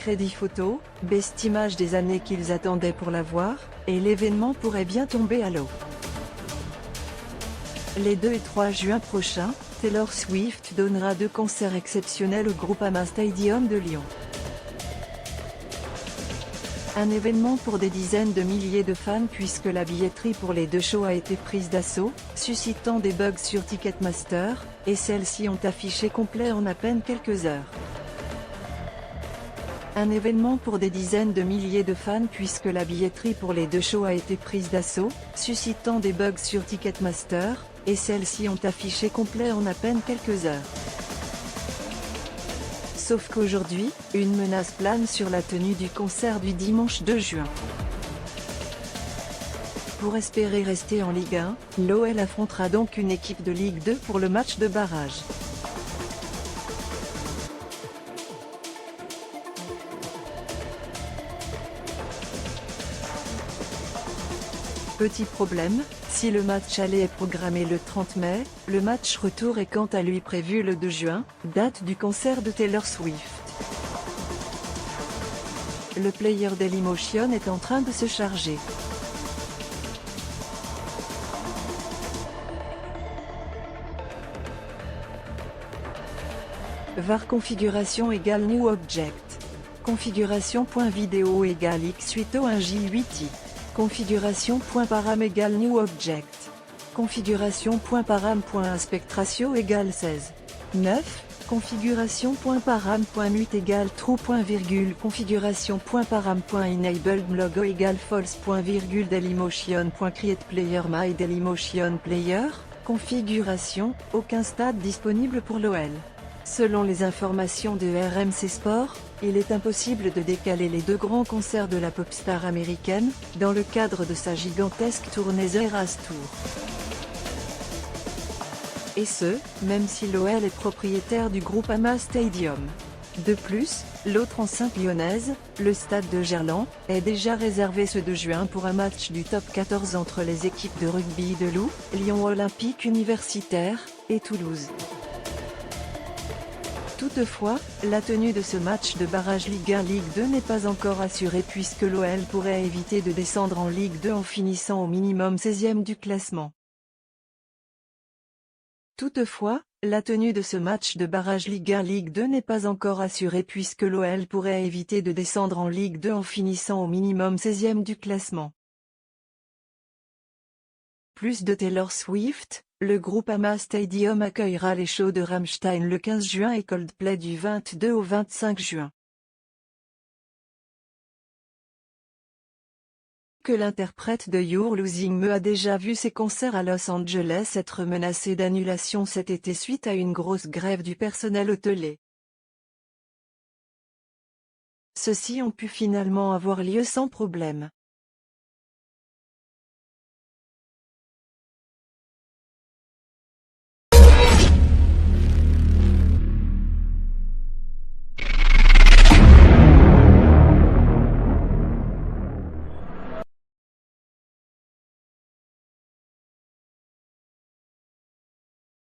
crédit photo, best image des années qu'ils attendaient pour la voir, et l'événement pourrait bien tomber à l'eau. Les 2 et 3 juin prochains, Taylor Swift donnera 2 concerts exceptionnels au Groupama Stadium de Lyon. Un événement pour des dizaines de milliers de fans puisque la billetterie pour les 2 shows a été prise d'assaut, suscitant des bugs sur Ticketmaster, et celles-ci ont affiché complet en à peine quelques heures. Un événement pour des dizaines de milliers de fans puisque la billetterie pour les 2 shows a été prise d'assaut, suscitant des bugs sur Ticketmaster, et celles-ci ont affiché complet en à peine quelques heures. Sauf qu'aujourd'hui, une menace plane sur la tenue du concert du dimanche 2 juin. Pour espérer rester en Ligue 1, l'OL affrontera donc une équipe de Ligue 2 pour le match de barrage. Petit problème, si le match aller est programmé le 30 mai, le match retour est quant à lui prévu le 2 juin, date du concert de Taylor Swift. Le player Dailymotion est en train de se charger. var configuration égale new object. Configuration.video égale x81j8i. Configuration.param égale new object. Configuration.param.aspect-ratio égale 16. 9. Configuration.param.mute égale true. Configuration.param.enable logo égale false. Dailymotion.create player my Dailymotion player. Configuration, aucun stade disponible pour l'OL. Selon les informations de RMC Sport, il est impossible de décaler les 2 grands concerts de la pop star américaine, dans le cadre de sa gigantesque tournée The Eras Tour. Et ce, même si l'OL est propriétaire du Groupama Stadium. De plus, l'autre enceinte lyonnaise, le stade de Gerland, est déjà réservé ce 2 juin pour un match du top 14 entre les équipes de rugby de Lou, Lyon Olympique Universitaire, et Toulouse. Toutefois, la tenue de ce match de barrage Ligue 1-Ligue 2 n'est pas encore assurée puisque l'OL pourrait éviter de descendre en Ligue 2 en finissant au minimum 16e du classement. Toutefois, la tenue de ce match de barrage Ligue 1-Ligue 2 n'est pas encore assurée puisque l'OL pourrait éviter de descendre en Ligue 2 en finissant au minimum 16e du classement. Plus de Taylor Swift, le Groupama Stadium accueillera les shows de Rammstein le 15 juin et Coldplay du 22 au 25 juin. Que l'interprète de You're Losing Me a déjà vu ses concerts à Los Angeles être menacés d'annulation cet été suite à une grosse grève du personnel hôtelier. Ceux-ci ont pu finalement avoir lieu sans problème.